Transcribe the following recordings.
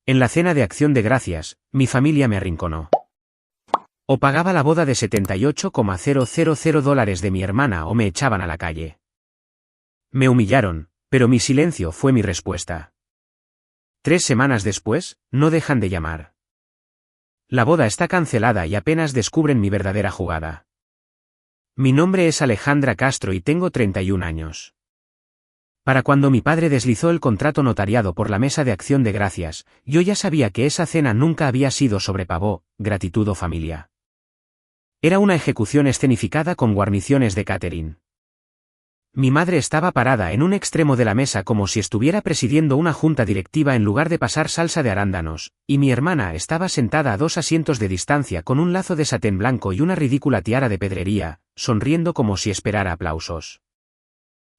En la cena de Acción de Gracias, mi familia me arrinconó. O pagaba la boda de $78,000 de mi hermana o me echaban a la calle. Me humillaron, pero mi silencio fue mi respuesta. 3 semanas después, no dejan de llamar. La boda está cancelada y apenas descubren mi verdadera jugada. Mi nombre es Alejandra Castro y tengo 31 años. Para cuando mi padre deslizó el contrato notariado por la mesa de Acción de Gracias, yo ya sabía que esa cena nunca había sido sobre pavó, gratitud o familia. Era una ejecución escenificada con guarniciones de catering. Mi madre estaba parada en un extremo de la mesa como si estuviera presidiendo una junta directiva en lugar de pasar salsa de arándanos, y mi hermana estaba sentada a 2 asientos de distancia con un lazo de satén blanco y una ridícula tiara de pedrería, sonriendo como si esperara aplausos.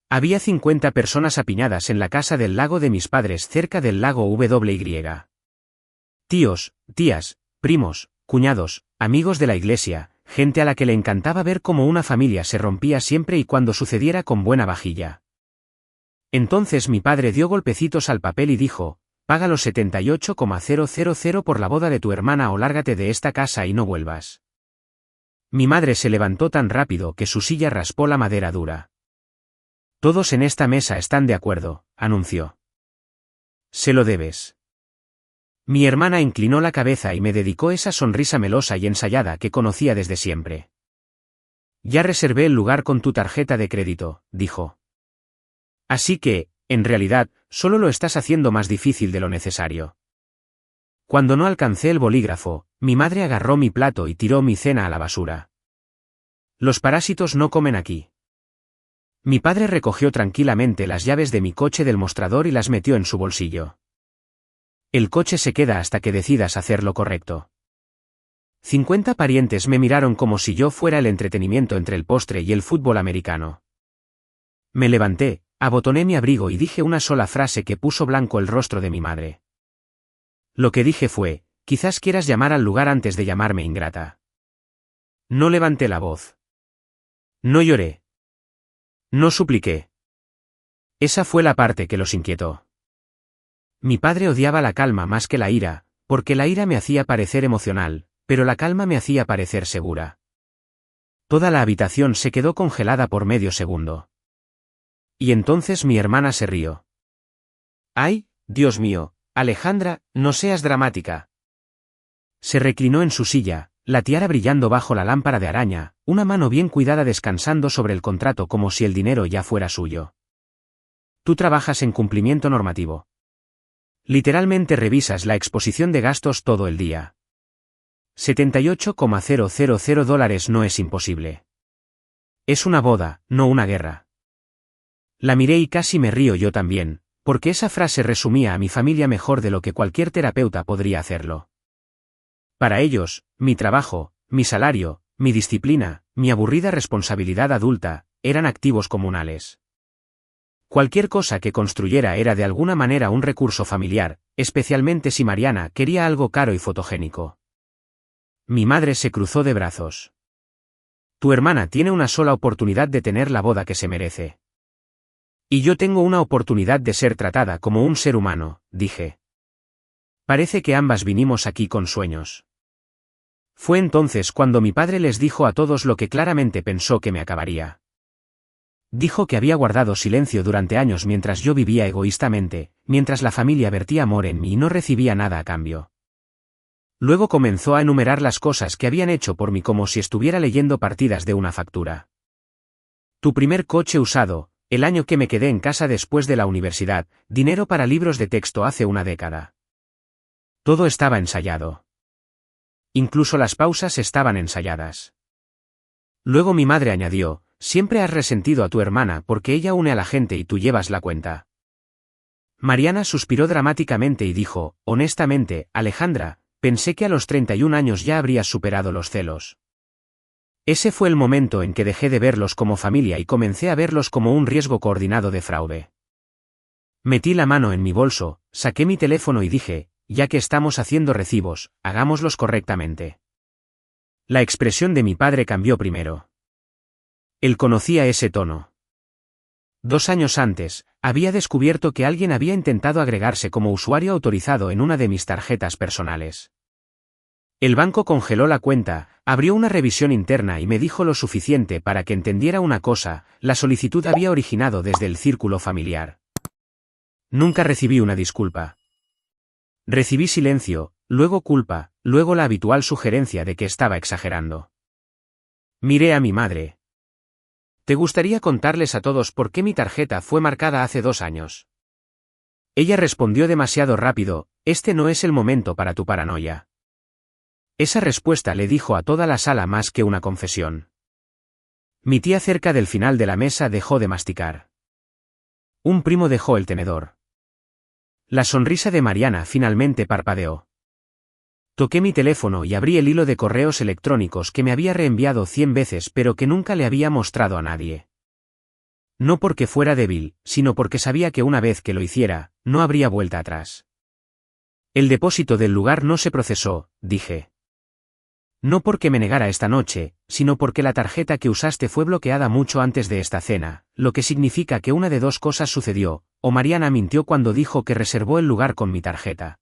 Había 50 personas apiñadas en la casa del lago de mis padres cerca del lago WY. Tíos, tías, primos, cuñados, amigos de la iglesia, gente a la que le encantaba ver cómo una familia se rompía siempre y cuando sucediera con buena vajilla. Entonces mi padre dio golpecitos al papel y dijo, paga los $78,000 por la boda de tu hermana o lárgate de esta casa y no vuelvas. Mi madre se levantó tan rápido que su silla raspó la madera dura. Todos en esta mesa están de acuerdo, anunció. Se lo debes. Mi hermana inclinó la cabeza y me dedicó esa sonrisa melosa y ensayada que conocía desde siempre. Ya reservé el lugar con tu tarjeta de crédito, dijo. Así que, en realidad, solo lo estás haciendo más difícil de lo necesario. Cuando no alcancé el bolígrafo, mi madre agarró mi plato y tiró mi cena a la basura. Los parásitos no comen aquí. Mi padre recogió tranquilamente las llaves de mi coche del mostrador y las metió en su bolsillo. El coche se queda hasta que decidas hacer lo correcto. 50 parientes me miraron como si yo fuera el entretenimiento entre el postre y el fútbol americano. Me levanté, abotoné mi abrigo y dije una sola frase que puso blanco el rostro de mi madre. Lo que dije fue, quizás quieras llamar al lugar antes de llamarme ingrata. No levanté la voz. No lloré. No supliqué. Esa fue la parte que los inquietó. Mi padre odiaba la calma más que la ira, porque la ira me hacía parecer emocional, pero la calma me hacía parecer segura. Toda la habitación se quedó congelada por medio segundo. Y entonces mi hermana se rió. ¡Ay, Dios mío, Alejandra, no seas dramática! Se reclinó en su silla, la tiara brillando bajo la lámpara de araña, una mano bien cuidada descansando sobre el contrato como si el dinero ya fuera suyo. Tú trabajas en cumplimiento normativo. Literalmente revisas la exposición de gastos todo el día. $78,000 no es imposible. Es una boda, no una guerra. La miré y casi me río yo también, porque esa frase resumía a mi familia mejor de lo que cualquier terapeuta podría hacerlo. Para ellos, mi trabajo, mi salario, mi disciplina, mi aburrida responsabilidad adulta, eran activos comunales. Cualquier cosa que construyera era de alguna manera un recurso familiar, especialmente si Mariana quería algo caro y fotogénico. Mi madre se cruzó de brazos. Tu hermana tiene una sola oportunidad de tener la boda que se merece. Y yo tengo una oportunidad de ser tratada como un ser humano, dije. Parece que ambas vinimos aquí con sueños. Fue entonces cuando mi padre les dijo a todos lo que claramente pensó que me acabaría. Dijo que había guardado silencio durante años mientras yo vivía egoístamente, mientras la familia vertía amor en mí y no recibía nada a cambio. Luego comenzó a enumerar las cosas que habían hecho por mí como si estuviera leyendo partidas de una factura. Tu primer coche usado, el año que me quedé en casa después de la universidad, dinero para libros de texto hace una década. Todo estaba ensayado. Incluso las pausas estaban ensayadas. Luego mi madre añadió, siempre has resentido a tu hermana porque ella une a la gente y tú llevas la cuenta. Mariana suspiró dramáticamente y dijo, honestamente, Alejandra, pensé que a los 31 años ya habrías superado los celos. Ese fue el momento en que dejé de verlos como familia y comencé a verlos como un riesgo coordinado de fraude. Metí la mano en mi bolso, saqué mi teléfono y dije, ya que estamos haciendo recibos, hagámoslos correctamente. La expresión de mi padre cambió primero. Él conocía ese tono. 2 años antes, había descubierto que alguien había intentado agregarse como usuario autorizado en una de mis tarjetas personales. El banco congeló la cuenta, abrió una revisión interna y me dijo lo suficiente para que entendiera una cosa: la solicitud había originado desde el círculo familiar. Nunca recibí una disculpa. Recibí silencio, luego culpa, luego la habitual sugerencia de que estaba exagerando. Miré a mi madre. ¿Te gustaría contarles a todos por qué mi tarjeta fue marcada hace 2 años? Ella respondió demasiado rápido: este no es el momento para tu paranoia. Esa respuesta le dijo a toda la sala más que una confesión. Mi tía cerca del final de la mesa dejó de masticar. Un primo dejó el tenedor. La sonrisa de Mariana finalmente parpadeó. Toqué mi teléfono y abrí el hilo de correos electrónicos que me había reenviado 100 veces pero que nunca le había mostrado a nadie. No porque fuera débil, sino porque sabía que una vez que lo hiciera, no habría vuelta atrás. El depósito del lugar no se procesó, dije. No porque me negara esta noche, sino porque la tarjeta que usaste fue bloqueada mucho antes de esta cena, lo que significa que una de 2 cosas sucedió: o Mariana mintió cuando dijo que reservó el lugar con mi tarjeta.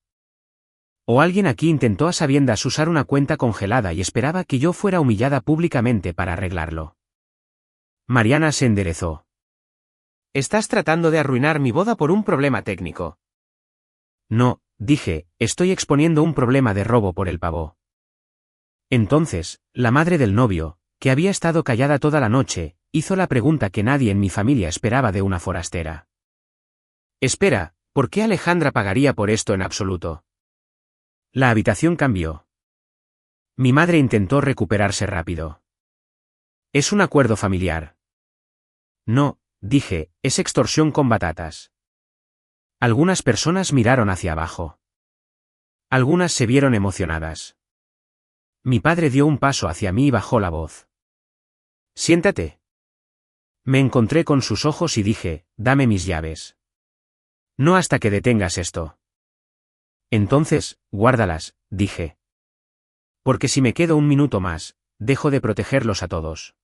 O alguien aquí intentó a sabiendas usar una cuenta congelada y esperaba que yo fuera humillada públicamente para arreglarlo. Mariana se enderezó. Estás tratando de arruinar mi boda por un problema técnico. No, dije, estoy exponiendo un problema de robo por el pavo. Entonces, la madre del novio, que había estado callada toda la noche, hizo la pregunta que nadie en mi familia esperaba de una forastera. Espera, ¿por qué Alejandra pagaría por esto en absoluto? La habitación cambió. Mi madre intentó recuperarse rápido. Es un acuerdo familiar. No, dije, es extorsión con batatas. Algunas personas miraron hacia abajo. Algunas se vieron emocionadas. Mi padre dio un paso hacia mí y bajó la voz. Siéntate. Me encontré con sus ojos y dije: dame mis llaves. No hasta que detengas esto. Entonces, guárdalas, dije. Porque si me quedo un minuto más, dejo de protegerlos a todos.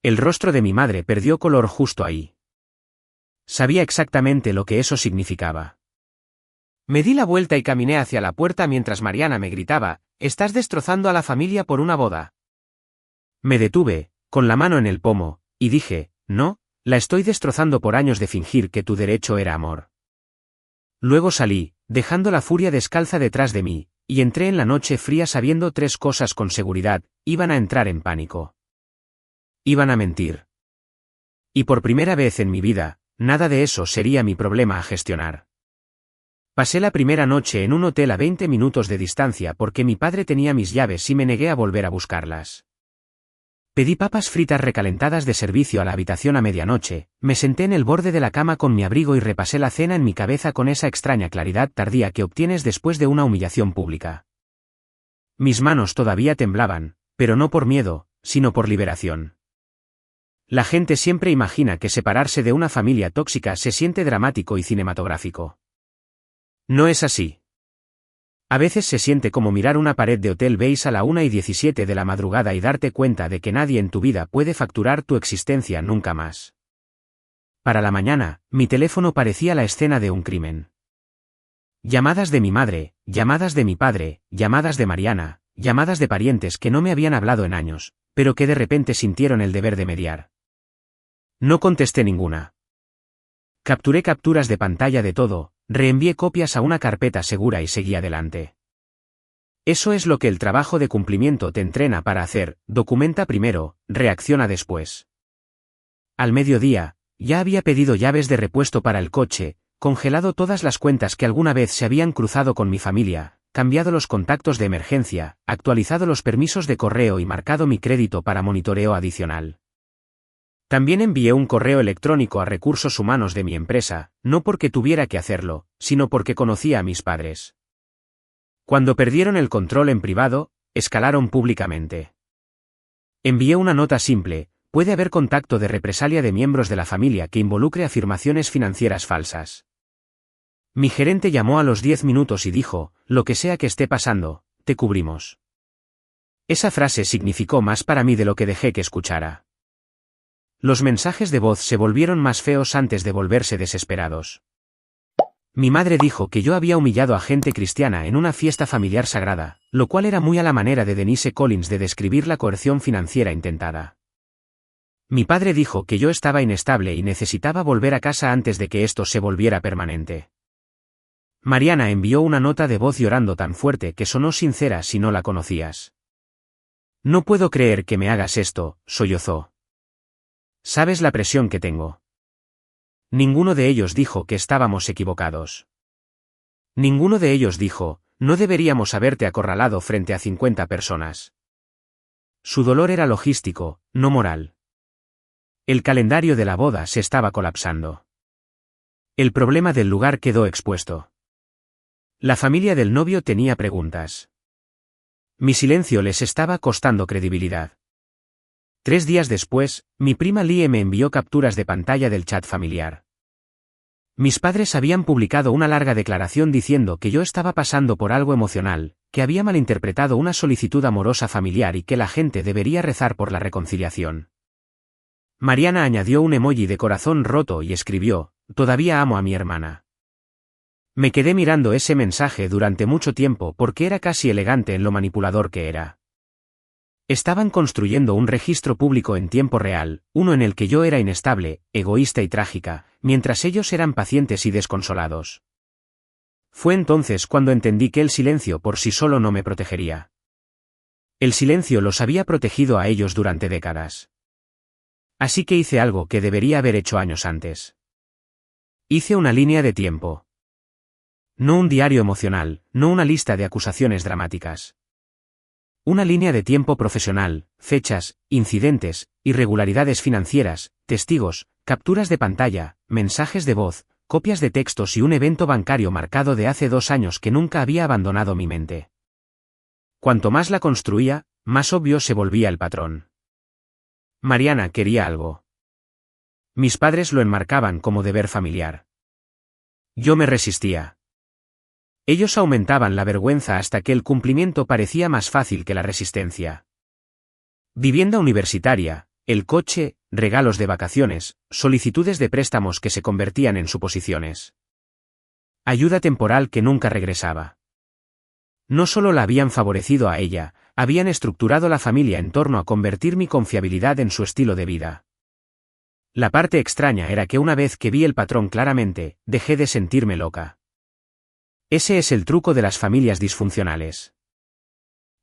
El rostro de mi madre perdió color justo ahí. Sabía exactamente lo que eso significaba. Me di la vuelta y caminé hacia la puerta mientras Mariana me gritaba: estás destrozando a la familia por una boda. Me detuve, con la mano en el pomo, y dije: no, la estoy destrozando por años de fingir que tu derecho era amor. Luego salí, dejando la furia descalza detrás de mí, y entré en la noche fría sabiendo 3 cosas con seguridad: iban a entrar en pánico. Iban a mentir. Y por primera vez en mi vida, nada de eso sería mi problema a gestionar. Pasé la primera noche en un hotel a 20 minutos de distancia porque mi padre tenía mis llaves y me negué a volver a buscarlas. Pedí papas fritas recalentadas de servicio a la habitación a medianoche, me senté en el borde de la cama con mi abrigo y repasé la cena en mi cabeza con esa extraña claridad tardía que obtienes después de una humillación pública. Mis manos todavía temblaban, pero no por miedo, sino por liberación. La gente siempre imagina que separarse de una familia tóxica se siente dramático y cinematográfico. No es así. A veces se siente como mirar una pared de Hotel Beis a la 1:17 de la madrugada y darte cuenta de que nadie en tu vida puede facturar tu existencia nunca más. Para la mañana, mi teléfono parecía la escena de un crimen. Llamadas de mi madre, llamadas de mi padre, llamadas de Mariana, llamadas de parientes que no me habían hablado en años, pero que de repente sintieron el deber de mediar. No contesté ninguna. Capturé capturas de pantalla de todo, reenvié copias a una carpeta segura y seguí adelante. Eso es lo que el trabajo de cumplimiento te entrena para hacer: documenta primero, reacciona después. Al mediodía, ya había pedido llaves de repuesto para el coche, congelado todas las cuentas que alguna vez se habían cruzado con mi familia, cambiado los contactos de emergencia, actualizado los permisos de correo y marcado mi crédito para monitoreo adicional. También envié un correo electrónico a recursos humanos de mi empresa, no porque tuviera que hacerlo, sino porque conocía a mis padres. Cuando perdieron el control en privado, escalaron públicamente. Envié una nota simple: puede haber contacto de represalia de miembros de la familia que involucre afirmaciones financieras falsas. Mi gerente llamó a los 10 minutos y dijo: lo que sea que esté pasando, te cubrimos. Esa frase significó más para mí de lo que dejé que escuchara. Los mensajes de voz se volvieron más feos antes de volverse desesperados. Mi madre dijo que yo había humillado a gente cristiana en una fiesta familiar sagrada, lo cual era muy a la manera de Denise Collins de describir la coerción financiera intentada. Mi padre dijo que yo estaba inestable y necesitaba volver a casa antes de que esto se volviera permanente. Mariana envió una nota de voz llorando tan fuerte que sonó sincera si no la conocías. No puedo creer que me hagas esto, sollozó. ¿Sabes la presión que tengo? Ninguno de ellos dijo que estábamos equivocados. Ninguno de ellos dijo, no deberíamos haberte acorralado frente a 50 personas. Su dolor era logístico, no moral. El calendario de la boda se estaba colapsando. El problema del lugar quedó expuesto. La familia del novio tenía preguntas. Mi silencio les estaba costando credibilidad. 3 días después, mi prima Lie me envió capturas de pantalla del chat familiar. Mis padres habían publicado una larga declaración diciendo que yo estaba pasando por algo emocional, que había malinterpretado una solicitud amorosa familiar y que la gente debería rezar por la reconciliación. Mariana añadió un emoji de corazón roto y escribió, todavía amo a mi hermana. Me quedé mirando ese mensaje durante mucho tiempo porque era casi elegante en lo manipulador que era. Estaban construyendo un registro público en tiempo real, uno en el que yo era inestable, egoísta y trágica, mientras ellos eran pacientes y desconsolados. Fue entonces cuando entendí que el silencio por sí solo no me protegería. El silencio los había protegido a ellos durante décadas. Así que hice algo que debería haber hecho años antes. Hice una línea de tiempo. No un diario emocional, no una lista de acusaciones dramáticas. Una línea de tiempo profesional, fechas, incidentes, irregularidades financieras, testigos, capturas de pantalla, mensajes de voz, copias de textos y un evento bancario marcado de hace 2 años que nunca había abandonado mi mente. Cuanto más la construía, más obvio se volvía el patrón. Mariana quería algo. Mis padres lo enmarcaban como deber familiar. Yo me resistía. Ellos aumentaban la vergüenza hasta que el cumplimiento parecía más fácil que la resistencia. Vivienda universitaria, el coche, regalos de vacaciones, solicitudes de préstamos que se convertían en suposiciones. Ayuda temporal que nunca regresaba. No solo la habían favorecido a ella, habían estructurado la familia en torno a convertir mi confiabilidad en su estilo de vida. La parte extraña era que una vez que vi el patrón claramente, dejé de sentirme loca. Ese es el truco de las familias disfuncionales.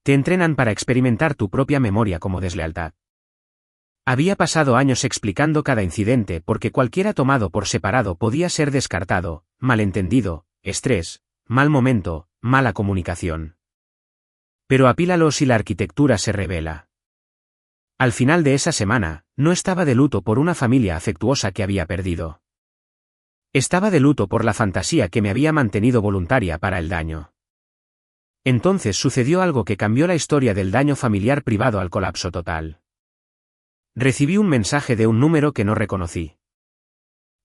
Te entrenan para experimentar tu propia memoria como deslealtad. Había pasado años explicando cada incidente porque cualquiera tomado por separado podía ser descartado, malentendido, estrés, mal momento, mala comunicación. Pero apílalos y la arquitectura se revela. Al final de esa semana, no estaba de luto por una familia afectuosa que había perdido. Estaba de luto por la fantasía que me había mantenido voluntaria para el daño. Entonces sucedió algo que cambió la historia del daño familiar privado al colapso total. Recibí un mensaje de un número que no reconocí.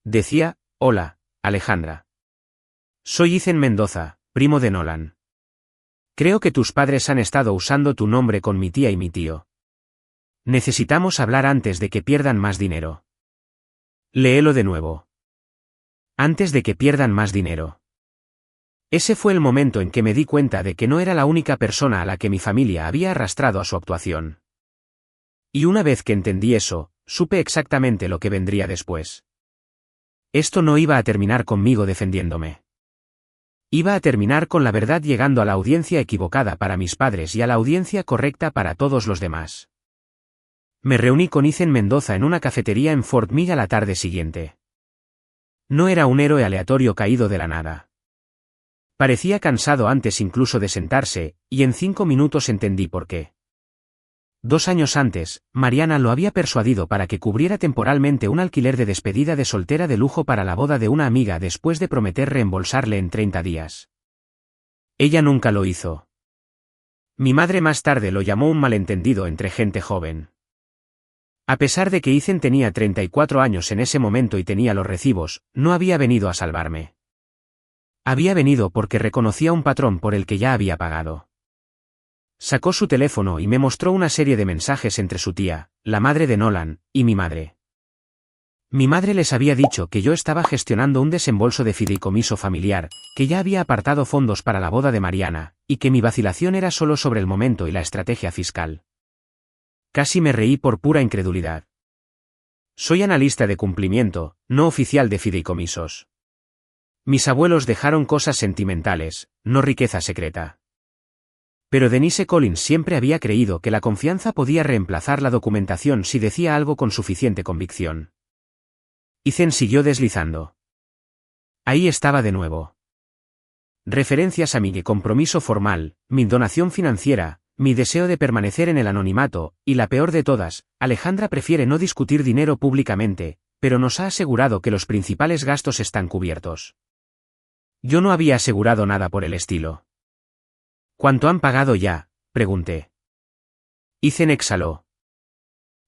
Decía, hola, Alejandra. Soy Ethan Mendoza, primo de Nolan. Creo que tus padres han estado usando tu nombre con mi tía y mi tío. Necesitamos hablar antes de que pierdan más dinero. Léelo de nuevo. Antes de que pierdan más dinero. Ese fue el momento en que me di cuenta de que no era la única persona a la que mi familia había arrastrado a su actuación. Y una vez que entendí eso, supe exactamente lo que vendría después. Esto no iba a terminar conmigo defendiéndome. Iba a terminar con la verdad llegando a la audiencia equivocada para mis padres y a la audiencia correcta para todos los demás. Me reuní con Ethan Mendoza en una cafetería en Fort Meade a la tarde siguiente. No era un héroe aleatorio caído de la nada. Parecía cansado antes incluso de sentarse, y en 5 minutos entendí por qué. 2 años antes, Mariana lo había persuadido para que cubriera temporalmente un alquiler de despedida de soltera de lujo para la boda de una amiga después de prometer reembolsarle en 30 días. Ella nunca lo hizo. Mi madre más tarde lo llamó un malentendido entre gente joven. A pesar de que Ethan tenía 34 años en ese momento y tenía los recibos, no había venido a salvarme. Había venido porque reconocía un patrón por el que ya había pagado. Sacó su teléfono y me mostró una serie de mensajes entre su tía, la madre de Nolan, y mi madre. Mi madre les había dicho que yo estaba gestionando un desembolso de fideicomiso familiar, que ya había apartado fondos para la boda de Mariana, y que mi vacilación era solo sobre el momento y la estrategia fiscal. Casi me reí por pura incredulidad. Soy analista de cumplimiento, no oficial de fideicomisos. Mis abuelos dejaron cosas sentimentales, no riqueza secreta. Pero Denise Collins siempre había creído que la confianza podía reemplazar la documentación si decía algo con suficiente convicción. Ethan siguió deslizando. Ahí estaba de nuevo. Referencias a mi compromiso formal, mi donación financiera, mi deseo de permanecer en el anonimato, y la peor de todas, Alejandra prefiere no discutir dinero públicamente, pero nos ha asegurado que los principales gastos están cubiertos. Yo no había asegurado nada por el estilo. ¿Cuánto han pagado ya?, pregunté. Ethan exhaló.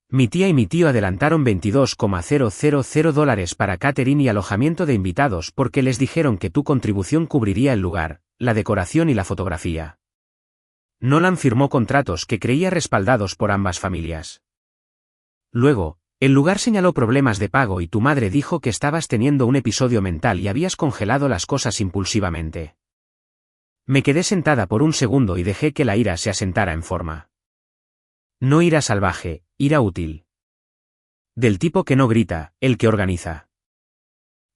Mi tía y mi tío adelantaron $22,000 para catering y alojamiento de invitados porque les dijeron que tu contribución cubriría el lugar, la decoración y la fotografía. Nolan firmó contratos que creía respaldados por ambas familias. Luego, el lugar señaló problemas de pago y tu madre dijo que estabas teniendo un episodio mental y habías congelado las cosas impulsivamente. Me quedé sentada por un segundo y dejé que la ira se asentara en forma. No ira salvaje, ira útil. Del tipo que no grita, el que organiza.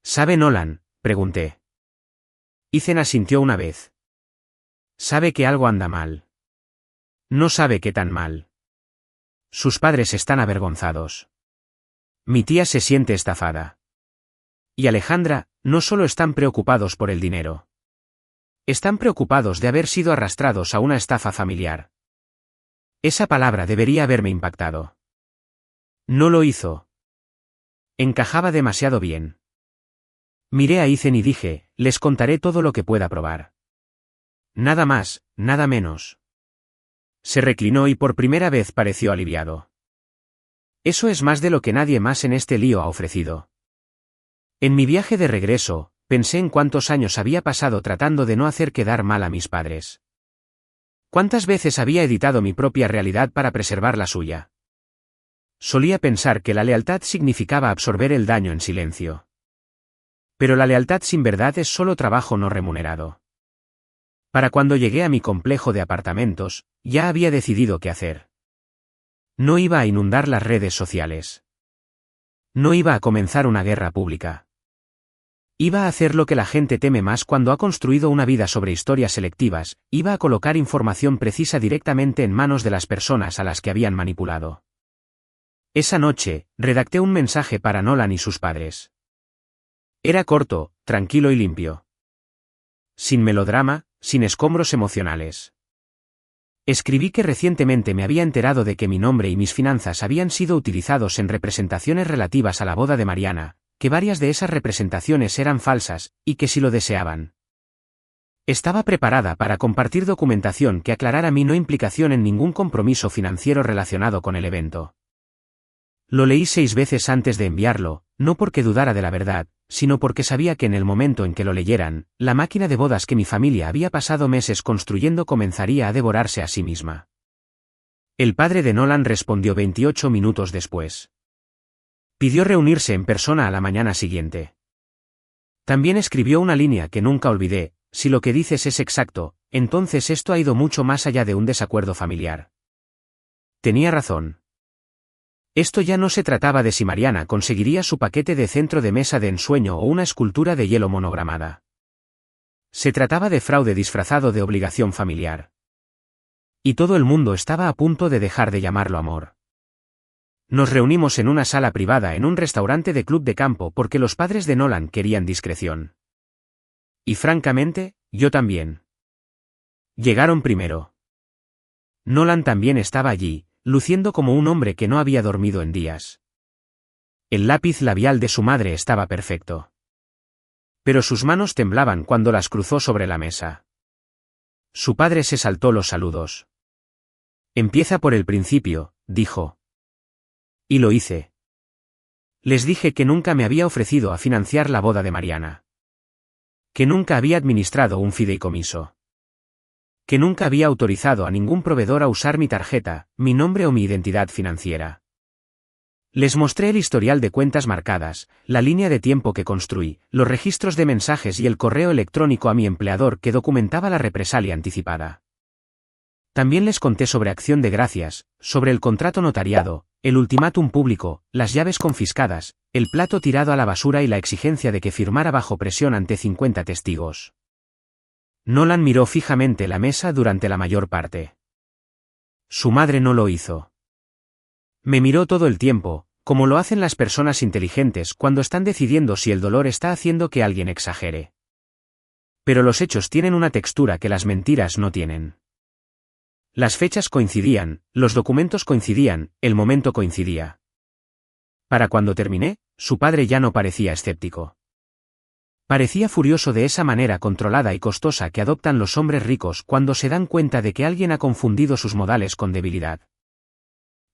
¿Sabe Nolan?, pregunté. Ethan asintió una vez. Sabe que algo anda mal. No sabe qué tan mal. Sus padres están avergonzados. Mi tía se siente estafada. Y Alejandra, no solo están preocupados por el dinero. Están preocupados de haber sido arrastrados a una estafa familiar. Esa palabra debería haberme impactado. No lo hizo. Encajaba demasiado bien. Miré a Ethan y dije, les contaré todo lo que pueda probar. Nada más, nada menos. Se reclinó y por primera vez pareció aliviado. Eso es más de lo que nadie más en este lío ha ofrecido. En mi viaje de regreso, pensé en cuántos años había pasado tratando de no hacer quedar mal a mis padres. ¿Cuántas veces había editado mi propia realidad para preservar la suya? Solía pensar que la lealtad significaba absorber el daño en silencio. Pero la lealtad sin verdad es solo trabajo no remunerado. Para cuando llegué a mi complejo de apartamentos, ya había decidido qué hacer. No iba a inundar las redes sociales. No iba a comenzar una guerra pública. Iba a hacer lo que la gente teme más cuando ha construido una vida sobre historias selectivas, iba a colocar información precisa directamente en manos de las personas a las que habían manipulado. Esa noche, redacté un mensaje para Nolan y sus padres. Era corto, tranquilo y limpio. Sin melodrama, sin escombros emocionales. Escribí que recientemente me había enterado de que mi nombre y mis finanzas habían sido utilizados en representaciones relativas a la boda de Mariana, que varias de esas representaciones eran falsas, y que si lo deseaban. Estaba preparada para compartir documentación que aclarara mi no implicación en ningún compromiso financiero relacionado con el evento. Lo leí 6 veces antes de enviarlo, no porque dudara de la verdad, sino porque sabía que en el momento en que lo leyeran, la máquina de bodas que mi familia había pasado meses construyendo comenzaría a devorarse a sí misma. El padre de Nolan respondió 28 minutos después. Pidió reunirse en persona a la mañana siguiente. También escribió una línea que nunca olvidé: si lo que dices es exacto, entonces esto ha ido mucho más allá de un desacuerdo familiar. Tenía razón. Esto ya no se trataba de si Mariana conseguiría su paquete de centro de mesa de ensueño o una escultura de hielo monogramada. Se trataba de fraude disfrazado de obligación familiar. Y todo el mundo estaba a punto de dejar de llamarlo amor. Nos reunimos en una sala privada en un restaurante de club de campo porque los padres de Nolan querían discreción. Y francamente, yo también. Llegaron primero. Nolan también estaba allí, luciendo como un hombre que no había dormido en días. El lápiz labial de su madre estaba perfecto. Pero sus manos temblaban cuando las cruzó sobre la mesa. Su padre se saltó los saludos. Empieza por el principio, dijo. Y lo hice. Les dije que nunca me había ofrecido a financiar la boda de Mariana. Que nunca había administrado un fideicomiso. Que nunca había autorizado a ningún proveedor a usar mi tarjeta, mi nombre o mi identidad financiera. Les mostré el historial de cuentas marcadas, la línea de tiempo que construí, los registros de mensajes y el correo electrónico a mi empleador que documentaba la represalia anticipada. También les conté sobre acción de gracias, sobre el contrato notariado, el ultimátum público, las llaves confiscadas, el plato tirado a la basura y la exigencia de que firmara bajo presión ante 50 testigos. Nolan miró fijamente la mesa durante la mayor parte. Su madre no lo hizo. Me miró todo el tiempo, como lo hacen las personas inteligentes cuando están decidiendo si el dolor está haciendo que alguien exagere. Pero los hechos tienen una textura que las mentiras no tienen. Las fechas coincidían, los documentos coincidían, el momento coincidía. Para cuando terminé, su padre ya no parecía escéptico. Parecía furioso de esa manera controlada y costosa que adoptan los hombres ricos cuando se dan cuenta de que alguien ha confundido sus modales con debilidad.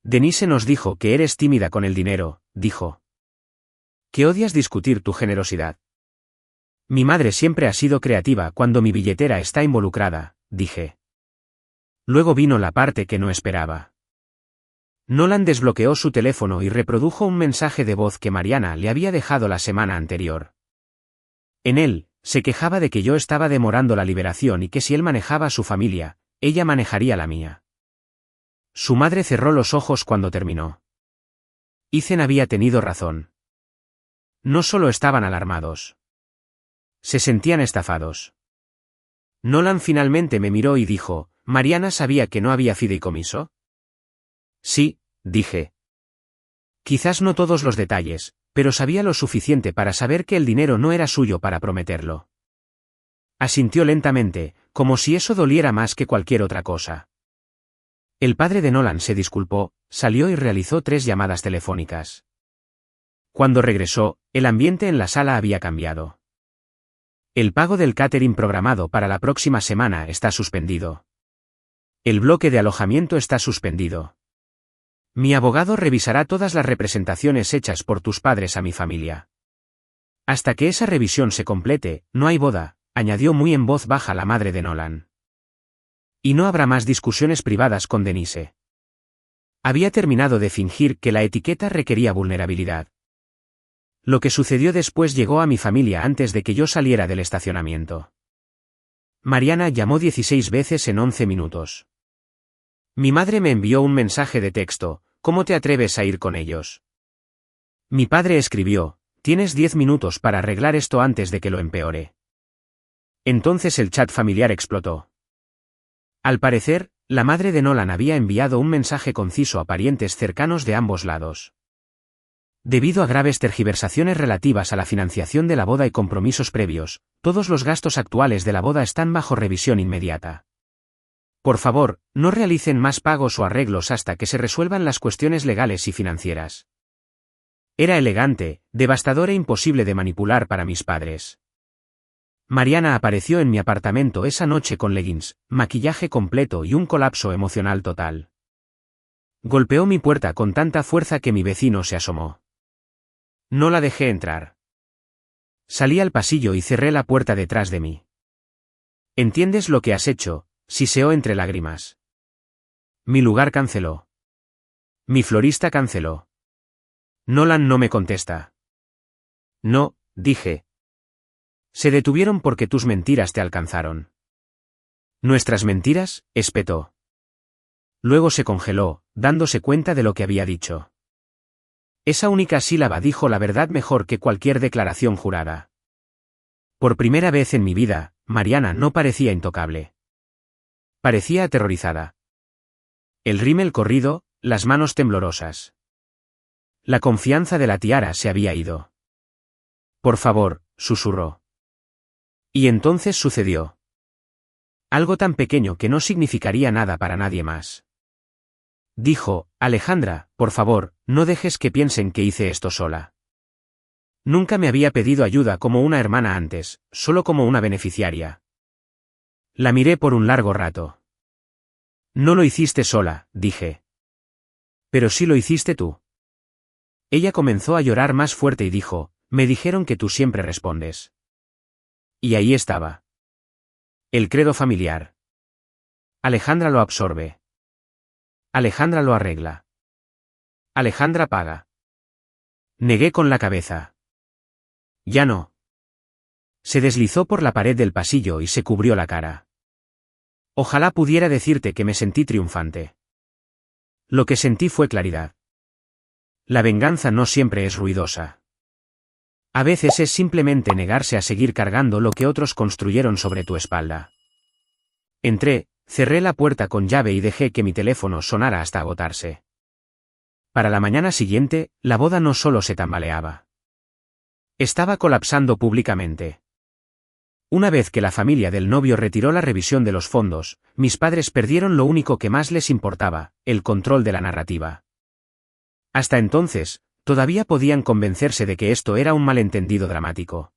Denise nos dijo que eres tímida con el dinero, dijo. Que odias discutir tu generosidad. Mi madre siempre ha sido creativa cuando mi billetera está involucrada, dije. Luego vino la parte que no esperaba. Nolan desbloqueó su teléfono y reprodujo un mensaje de voz que Mariana le había dejado la semana anterior. En él, se quejaba de que yo estaba demorando la liberación y que si él manejaba a su familia, ella manejaría la mía. Su madre cerró los ojos cuando terminó. Ethan había tenido razón. No solo estaban alarmados. Se sentían estafados. Nolan finalmente me miró y dijo, ¿Mariana sabía que no había fideicomiso? Sí, dije. Quizás no todos los detalles, pero sabía lo suficiente para saber que el dinero no era suyo para prometerlo. Asintió lentamente, como si eso doliera más que cualquier otra cosa. El padre de Nolan se disculpó, salió y realizó 3 llamadas telefónicas. Cuando regresó, el ambiente en la sala había cambiado. El pago del catering programado para la próxima semana está suspendido. El bloque de alojamiento está suspendido. Mi abogado revisará todas las representaciones hechas por tus padres a mi familia. Hasta que esa revisión se complete, no hay boda, añadió muy en voz baja la madre de Nolan. Y no habrá más discusiones privadas con Denise. Había terminado de fingir que la etiqueta requería vulnerabilidad. Lo que sucedió después llegó a mi familia antes de que yo saliera del estacionamiento. Mariana llamó 16 veces en 11 minutos. Mi madre me envió un mensaje de texto, ¿cómo te atreves a ir con ellos? Mi padre escribió, tienes 10 minutos para arreglar esto antes de que lo empeore. Entonces el chat familiar explotó. Al parecer, la madre de Nolan había enviado un mensaje conciso a parientes cercanos de ambos lados. Debido a graves tergiversaciones relativas a la financiación de la boda y compromisos previos, todos los gastos actuales de la boda están bajo revisión inmediata. Por favor, no realicen más pagos o arreglos hasta que se resuelvan las cuestiones legales y financieras. Era elegante, devastador e imposible de manipular para mis padres. Mariana apareció en mi apartamento esa noche con leggings, maquillaje completo y un colapso emocional total. Golpeó mi puerta con tanta fuerza que mi vecino se asomó. No la dejé entrar. Salí al pasillo y cerré la puerta detrás de mí. ¿Entiendes lo que has hecho?, siseó entre lágrimas. Mi lugar canceló. Mi florista canceló. Nolan no me contesta. No, dije. Se detuvieron porque tus mentiras te alcanzaron. ¿Nuestras mentiras?, espetó. Luego se congeló, dándose cuenta de lo que había dicho. Esa única sílaba dijo la verdad mejor que cualquier declaración jurada. Por primera vez en mi vida, Mariana no parecía intocable. Parecía aterrorizada. El rímel corrido, las manos temblorosas. La confianza de la tiara se había ido. Por favor, susurró. Y entonces sucedió. Algo tan pequeño que no significaría nada para nadie más. Dijo, Alejandra, por favor, no dejes que piensen que hice esto sola. Nunca me había pedido ayuda como una hermana antes, solo como una beneficiaria. La miré por un largo rato. No lo hiciste sola, dije. Pero sí lo hiciste tú. Ella comenzó a llorar más fuerte y dijo, me dijeron que tú siempre respondes. Y ahí estaba. El credo familiar. Alejandra lo absorbe. Alejandra lo arregla. Alejandra paga. Negué con la cabeza. Ya no. Se deslizó por la pared del pasillo y se cubrió la cara. Ojalá pudiera decirte que me sentí triunfante. Lo que sentí fue claridad. La venganza no siempre es ruidosa. A veces es simplemente negarse a seguir cargando lo que otros construyeron sobre tu espalda. Entré, cerré la puerta con llave y dejé que mi teléfono sonara hasta agotarse. Para la mañana siguiente, la boda no solo se tambaleaba. Estaba colapsando públicamente. Una vez que la familia del novio retiró la revisión de los fondos, mis padres perdieron lo único que más les importaba, el control de la narrativa. Hasta entonces, todavía podían convencerse de que esto era un malentendido dramático.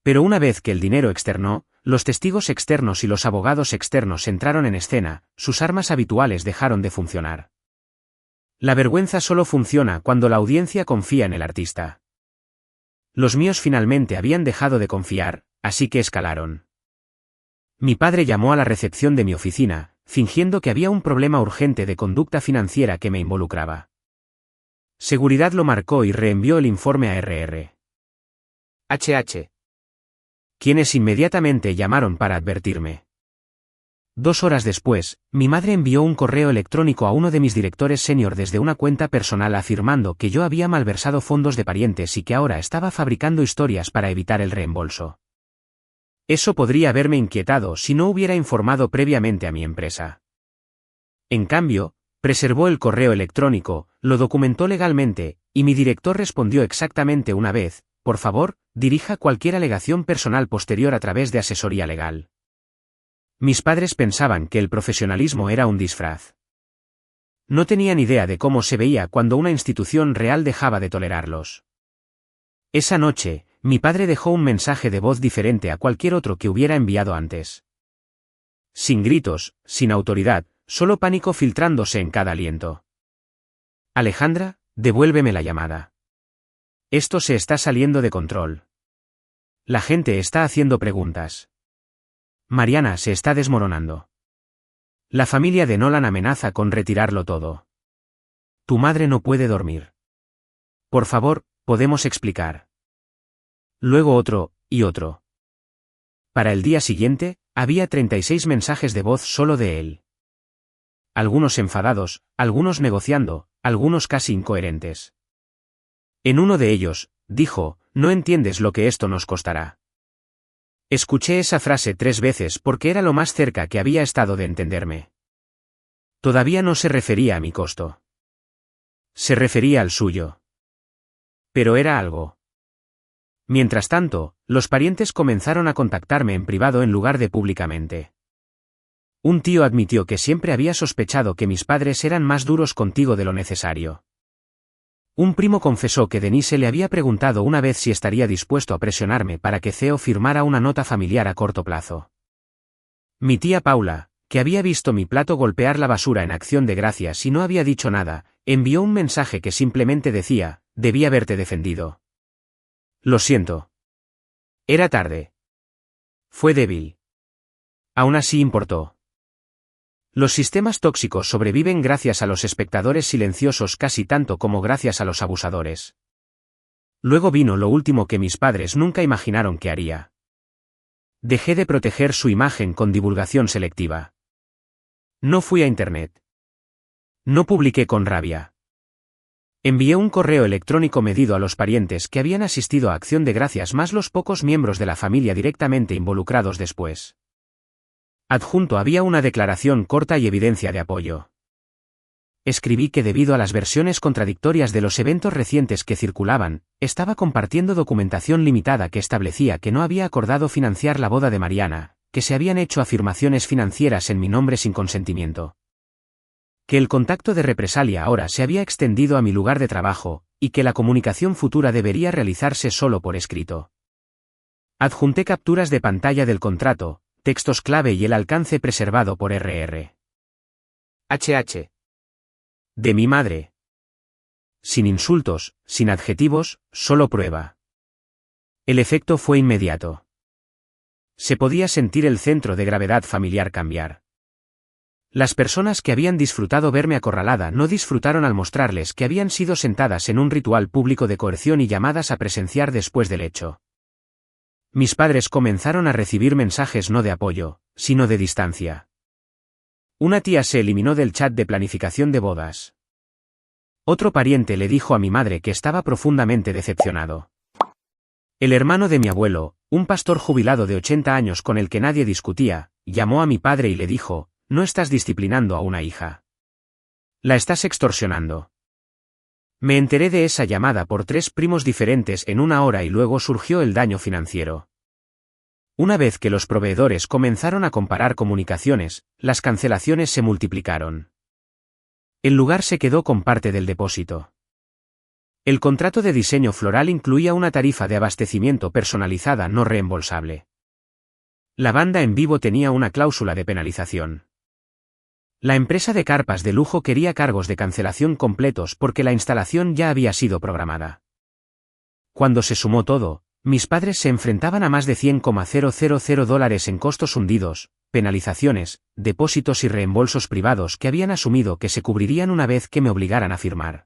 Pero una vez que el dinero externó, los testigos externos y los abogados externos entraron en escena, sus armas habituales dejaron de funcionar. La vergüenza solo funciona cuando la audiencia confía en el artista. Los míos finalmente habían dejado de confiar, así que escalaron. Mi padre llamó a la recepción de mi oficina, fingiendo que había un problema urgente de conducta financiera que me involucraba. Seguridad lo marcó y reenvió el informe a RR. Quienes inmediatamente llamaron para advertirme. 2 horas después, mi madre envió un correo electrónico a uno de mis directores senior desde una cuenta personal afirmando que yo había malversado fondos de parientes y que ahora estaba fabricando historias para evitar el reembolso. Eso podría haberme inquietado si no hubiera informado previamente a mi empresa. En cambio, preservó el correo electrónico, lo documentó legalmente, y mi director respondió exactamente una vez: por favor, dirija cualquier alegación personal posterior a través de asesoría legal. Mis padres pensaban que el profesionalismo era un disfraz. No tenían idea de cómo se veía cuando una institución real dejaba de tolerarlos. Esa noche, mi padre dejó un mensaje de voz diferente a cualquier otro que hubiera enviado antes. Sin gritos, sin autoridad, solo pánico filtrándose en cada aliento. Alejandra, devuélveme la llamada. Esto se está saliendo de control. La gente está haciendo preguntas. Mariana se está desmoronando. La familia de Nolan amenaza con retirarlo todo. Tu madre no puede dormir. Por favor, podemos explicar. Luego otro, y otro. Para el día siguiente, había 36 mensajes de voz solo de él. Algunos enfadados, algunos negociando, algunos casi incoherentes. En uno de ellos, dijo: no entiendes lo que esto nos costará. Escuché esa frase 3 veces porque era lo más cerca que había estado de entenderme. Todavía no se refería a mi costo. Se refería al suyo. Pero era algo. Mientras tanto, los parientes comenzaron a contactarme en privado en lugar de públicamente. Un tío admitió que siempre había sospechado que mis padres eran más duros contigo de lo necesario. Un primo confesó que Denise le había preguntado una vez si estaría dispuesto a presionarme para que Theo firmara una nota familiar a corto plazo. Mi tía Paula, que había visto mi plato golpear la basura en acción de gracias y no había dicho nada, envió un mensaje que simplemente decía: debí haberte defendido. Lo siento. Era tarde. Fue débil. Aún así importó. Los sistemas tóxicos sobreviven gracias a los espectadores silenciosos casi tanto como gracias a los abusadores. Luego vino lo último que mis padres nunca imaginaron que haría. Dejé de proteger su imagen con divulgación selectiva. No fui a Internet. No publiqué con rabia. Envié un correo electrónico medido a los parientes que habían asistido a Acción de Gracias más los pocos miembros de la familia directamente involucrados después. Adjunto había una declaración corta y evidencia de apoyo. Escribí que debido a las versiones contradictorias de los eventos recientes que circulaban, estaba compartiendo documentación limitada que establecía que no había acordado financiar la boda de Mariana, que se habían hecho afirmaciones financieras en mi nombre sin consentimiento. Que el contacto de represalia ahora se había extendido a mi lugar de trabajo, y que la comunicación futura debería realizarse solo por escrito. Adjunté capturas de pantalla del contrato, textos clave y el alcance preservado por RR. De mi madre. Sin insultos, sin adjetivos, solo prueba. El efecto fue inmediato. Se podía sentir el centro de gravedad familiar cambiar. Las personas que habían disfrutado verme acorralada no disfrutaron al mostrarles que habían sido sentadas en un ritual público de coerción y llamadas a presenciar después del hecho. Mis padres comenzaron a recibir mensajes no de apoyo, sino de distancia. Una tía se eliminó del chat de planificación de bodas. Otro pariente le dijo a mi madre que estaba profundamente decepcionado. El hermano de mi abuelo, un pastor jubilado de 80 años con el que nadie discutía, llamó a mi padre y le dijo: «No estás disciplinando a una hija. La estás extorsionando». Me enteré de esa llamada por 3 primos diferentes en una hora y luego surgió el daño financiero. Una vez que los proveedores comenzaron a comparar comunicaciones, las cancelaciones se multiplicaron. El lugar se quedó con parte del depósito. El contrato de diseño floral incluía una tarifa de abastecimiento personalizada no reembolsable. La banda en vivo tenía una cláusula de penalización. La empresa de carpas de lujo quería cargos de cancelación completos porque la instalación ya había sido programada. Cuando se sumó todo, mis padres se enfrentaban a más de $100,000 en costos hundidos, penalizaciones, depósitos y reembolsos privados que habían asumido que se cubrirían una vez que me obligaran a firmar.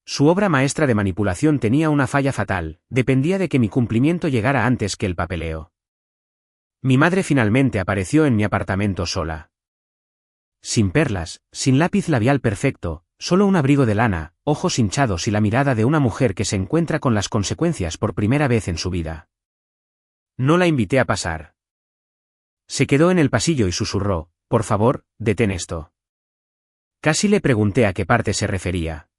Su obra maestra de manipulación tenía una falla fatal: dependía de que mi cumplimiento llegara antes que el papeleo. Mi madre finalmente apareció en mi apartamento sola. Sin perlas, sin lápiz labial perfecto, solo un abrigo de lana, ojos hinchados y la mirada de una mujer que se encuentra con las consecuencias por primera vez en su vida. No la invité a pasar. Se quedó en el pasillo y susurró: «Por favor, detén esto». Casi le pregunté a qué parte se refería.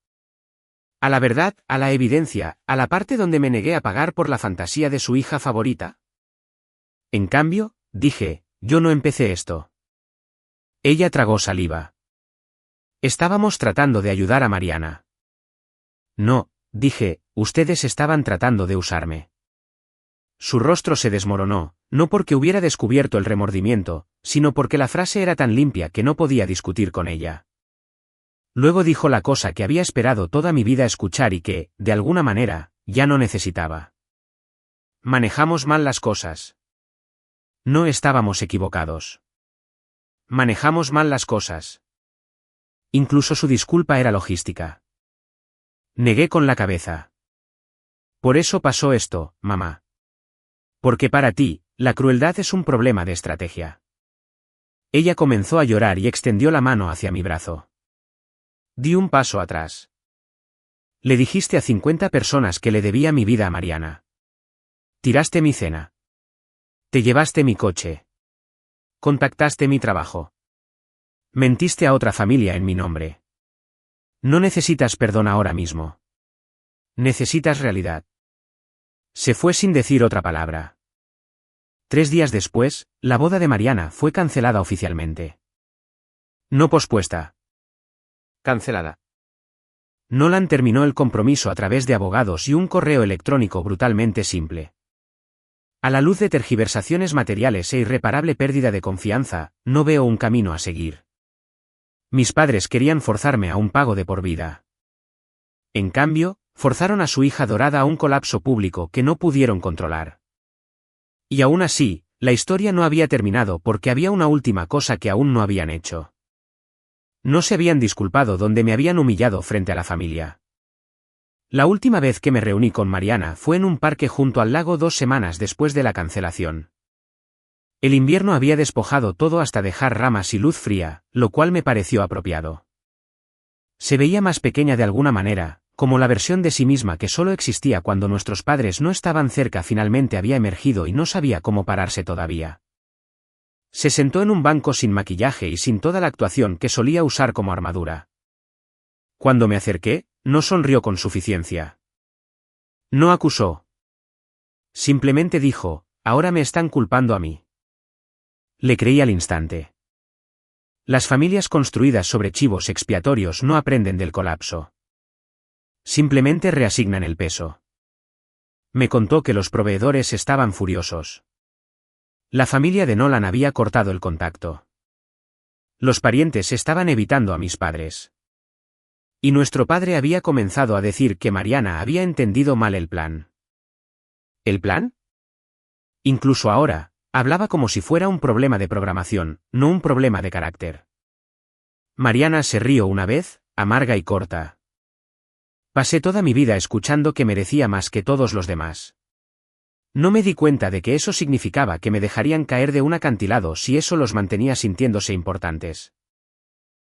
¿A la verdad, a la evidencia, a la parte donde me negué a pagar por la fantasía de su hija favorita? En cambio, dije, yo no empecé esto. Ella tragó saliva. Estábamos tratando de ayudar a Mariana. No, dije, ustedes estaban tratando de usarme. Su rostro se desmoronó, no porque hubiera descubierto el remordimiento, sino porque la frase era tan limpia que no podía discutir con ella. Luego dijo la cosa que había esperado toda mi vida escuchar y que, de alguna manera, ya no necesitaba. Manejamos mal las cosas. No estábamos equivocados. Manejamos mal las cosas. Incluso su disculpa era logística. Negué con la cabeza. Por eso pasó esto, mamá. Porque para ti, la crueldad es un problema de estrategia. Ella comenzó a llorar y extendió la mano hacia mi brazo. Di un paso atrás. Le dijiste a 50 personas que le debía mi vida a Mariana. Tiraste mi cena. Te llevaste mi coche. Contactaste mi trabajo. Mentiste a otra familia en mi nombre. No necesitas perdón ahora mismo. Necesitas realidad. Se fue sin decir otra palabra. 3 días después, la boda de Mariana fue cancelada oficialmente. No pospuesta. Cancelada. Nolan terminó el compromiso a través de abogados y un correo electrónico brutalmente simple. A la luz de tergiversaciones materiales e irreparable pérdida de confianza, no veo un camino a seguir. Mis padres querían forzarme a un pago de por vida. En cambio, forzaron a su hija dorada a un colapso público que no pudieron controlar. Y aún así, la historia no había terminado porque había una última cosa que aún no habían hecho. No se habían disculpado donde me habían humillado frente a la familia. La última vez que me reuní con Mariana fue en un parque junto al lago 2 semanas después de la cancelación. El invierno había despojado todo hasta dejar ramas y luz fría, lo cual me pareció apropiado. Se veía más pequeña de alguna manera, como la versión de sí misma que solo existía cuando nuestros padres no estaban cerca. Finalmente había emergido y no sabía cómo pararse todavía. Se sentó en un banco sin maquillaje y sin toda la actuación que solía usar como armadura. Cuando me acerqué, no sonrió con suficiencia. No acusó. Simplemente dijo: ahora me están culpando a mí. Le creí al instante. Las familias construidas sobre chivos expiatorios no aprenden del colapso. Simplemente reasignan el peso. Me contó que los proveedores estaban furiosos. La familia de Nolan había cortado el contacto. Los parientes estaban evitando a mis padres. Y nuestro padre había comenzado a decir que Mariana había entendido mal el plan. ¿El plan? Incluso ahora, hablaba como si fuera un problema de programación, no un problema de carácter. Mariana se rió una vez, amarga y corta. Pasé toda mi vida escuchando que merecía más que todos los demás. No me di cuenta de que eso significaba que me dejarían caer de un acantilado si eso los mantenía sintiéndose importantes.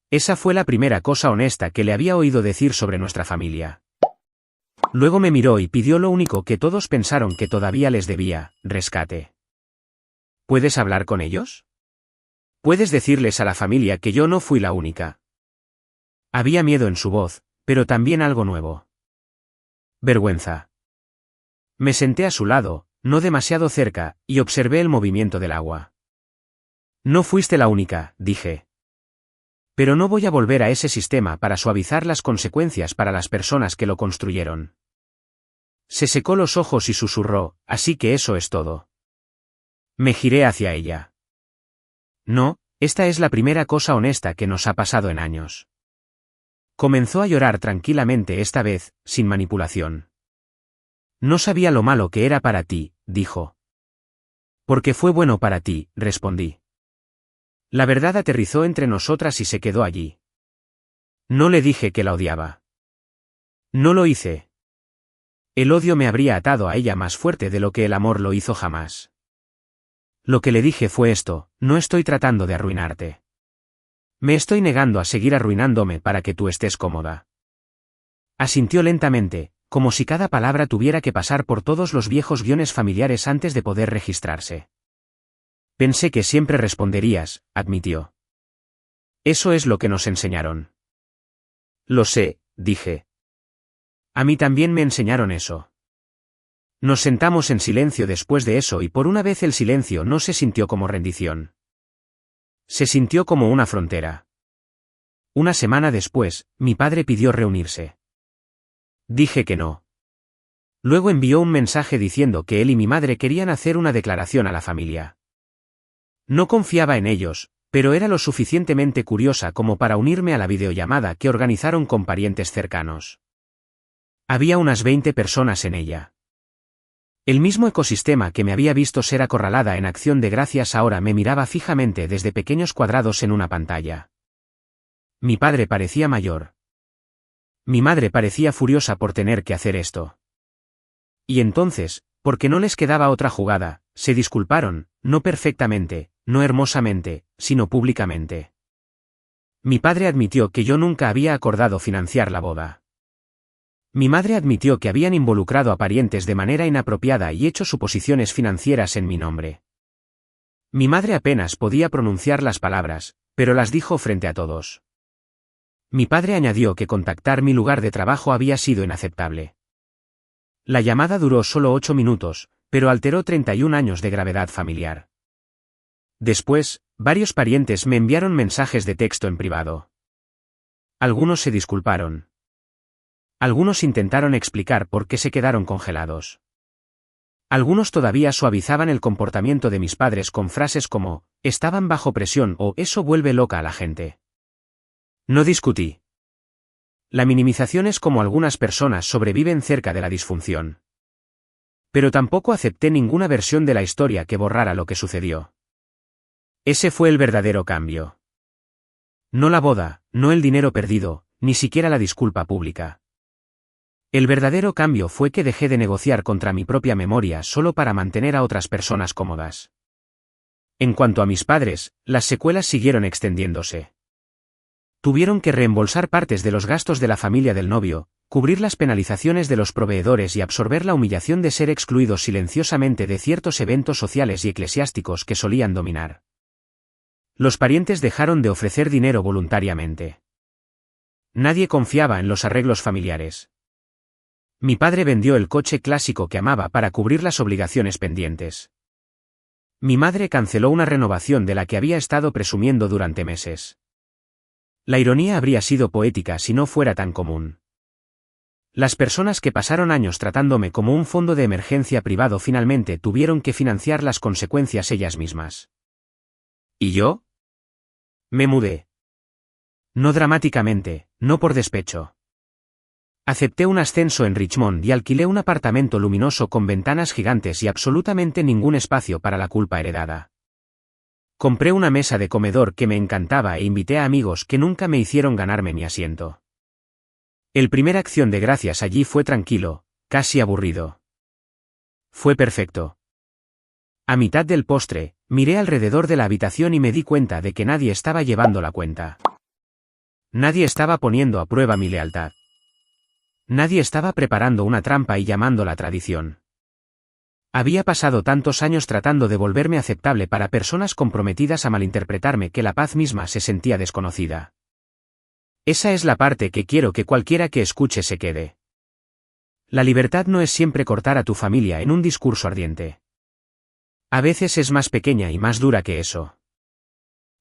Esa fue la primera cosa honesta que le había oído decir sobre nuestra familia. Luego me miró y pidió lo único que todos pensaron que todavía les debía: rescate. ¿Puedes hablar con ellos? ¿Puedes decirles a la familia que yo no fui la única? Había miedo en su voz, pero también algo nuevo. Vergüenza. Me senté a su lado, no demasiado cerca, y observé el movimiento del agua. No fuiste la única, dije. Pero no voy a volver a ese sistema para suavizar las consecuencias para las personas que lo construyeron. Se secó los ojos y susurró: así que eso es todo. Me giré hacia ella. No, esta es la primera cosa honesta que nos ha pasado en años. Comenzó a llorar tranquilamente esta vez, sin manipulación. No sabía lo malo que era para ti, dijo. Porque fue bueno para ti, respondí. La verdad aterrizó entre nosotras y se quedó allí. No le dije que la odiaba. No lo hice. El odio me habría atado a ella más fuerte de lo que el amor lo hizo jamás. Lo que le dije fue esto: no estoy tratando de arruinarte. Me estoy negando a seguir arruinándome para que tú estés cómoda. Asintió lentamente, como si cada palabra tuviera que pasar por todos los viejos guiones familiares antes de poder registrarse. Pensé que siempre responderías, admitió. Eso es lo que nos enseñaron. Lo sé, dije. A mí también me enseñaron eso. Nos sentamos en silencio después de eso y por una vez el silencio no se sintió como rendición. Se sintió como una frontera. Una semana después, mi padre pidió reunirse. Dije que no. Luego envió un mensaje diciendo que él y mi madre querían hacer una declaración a la familia. No confiaba en ellos, pero era lo suficientemente curiosa como para unirme a la videollamada que organizaron con parientes cercanos. Había unas 20 personas en ella. El mismo ecosistema que me había visto ser acorralada en Acción de Gracias ahora me miraba fijamente desde pequeños cuadrados en una pantalla. Mi padre parecía mayor. Mi madre parecía furiosa por tener que hacer esto. Y entonces, porque no les quedaba otra jugada, se disculparon, no perfectamente, no hermosamente, sino públicamente. Mi padre admitió que yo nunca había acordado financiar la boda. Mi madre admitió que habían involucrado a parientes de manera inapropiada y hecho suposiciones financieras en mi nombre. Mi madre apenas podía pronunciar las palabras, pero las dijo frente a todos. Mi padre añadió que contactar mi lugar de trabajo había sido inaceptable. La llamada duró solo 8 minutos, pero alteró 31 años de gravedad familiar. Después, varios parientes me enviaron mensajes de texto en privado. Algunos se disculparon. Algunos intentaron explicar por qué se quedaron congelados. Algunos todavía suavizaban el comportamiento de mis padres con frases como: estaban bajo presión o eso vuelve loca a la gente. No discutí. La minimización es como algunas personas sobreviven cerca de la disfunción. Pero tampoco acepté ninguna versión de la historia que borrara lo que sucedió. Ese fue el verdadero cambio. No la boda, no el dinero perdido, ni siquiera la disculpa pública. El verdadero cambio fue que dejé de negociar contra mi propia memoria solo para mantener a otras personas cómodas. En cuanto a mis padres, las secuelas siguieron extendiéndose. Tuvieron que reembolsar partes de los gastos de la familia del novio, cubrir las penalizaciones de los proveedores y absorber la humillación de ser excluidos silenciosamente de ciertos eventos sociales y eclesiásticos que solían dominar. Los parientes dejaron de ofrecer dinero voluntariamente. Nadie confiaba en los arreglos familiares. Mi padre vendió el coche clásico que amaba para cubrir las obligaciones pendientes. Mi madre canceló una renovación de la que había estado presumiendo durante meses. La ironía habría sido poética si no fuera tan común. Las personas que pasaron años tratándome como un fondo de emergencia privado finalmente tuvieron que financiar las consecuencias ellas mismas. ¿Y yo? Me mudé. No dramáticamente, no por despecho. Acepté un ascenso en Richmond y alquilé un apartamento luminoso con ventanas gigantes y absolutamente ningún espacio para la culpa heredada. Compré una mesa de comedor que me encantaba e invité a amigos que nunca me hicieron ganarme mi asiento. El primer acción de gracias allí fue tranquilo, casi aburrido. Fue perfecto. A mitad del postre, miré alrededor de la habitación y me di cuenta de que nadie estaba llevando la cuenta. Nadie estaba poniendo a prueba mi lealtad. Nadie estaba preparando una trampa y llamando la tradición. Había pasado tantos años tratando de volverme aceptable para personas comprometidas a malinterpretarme que la paz misma se sentía desconocida. Esa es la parte que quiero que cualquiera que escuche se quede. La libertad no es siempre cortar a tu familia en un discurso ardiente. A veces es más pequeña y más dura que eso.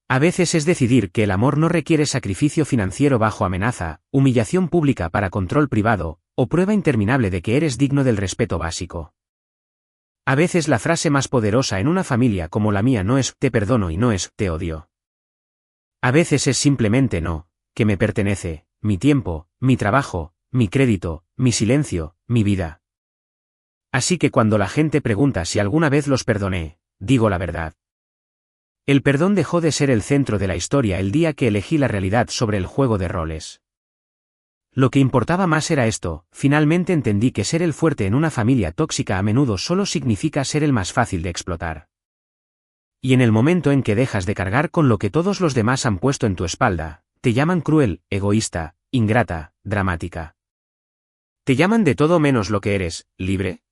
A veces es decidir que el amor no requiere sacrificio financiero bajo amenaza, humillación pública para control privado, o prueba interminable de que eres digno del respeto básico. A veces la frase más poderosa en una familia como la mía no es «te perdono» y no es «te odio». A veces es simplemente «no», que me pertenece, mi tiempo, mi trabajo, mi crédito, mi silencio, mi vida. Así que cuando la gente pregunta si alguna vez los perdoné, digo la verdad. El perdón dejó de ser el centro de la historia el día que elegí la realidad sobre el juego de roles. Lo que importaba más era esto: finalmente entendí que ser el fuerte en una familia tóxica a menudo solo significa ser el más fácil de explotar. Y en el momento en que dejas de cargar con lo que todos los demás han puesto en tu espalda, te llaman cruel, egoísta, ingrata, dramática. Te llaman de todo menos lo que eres, libre.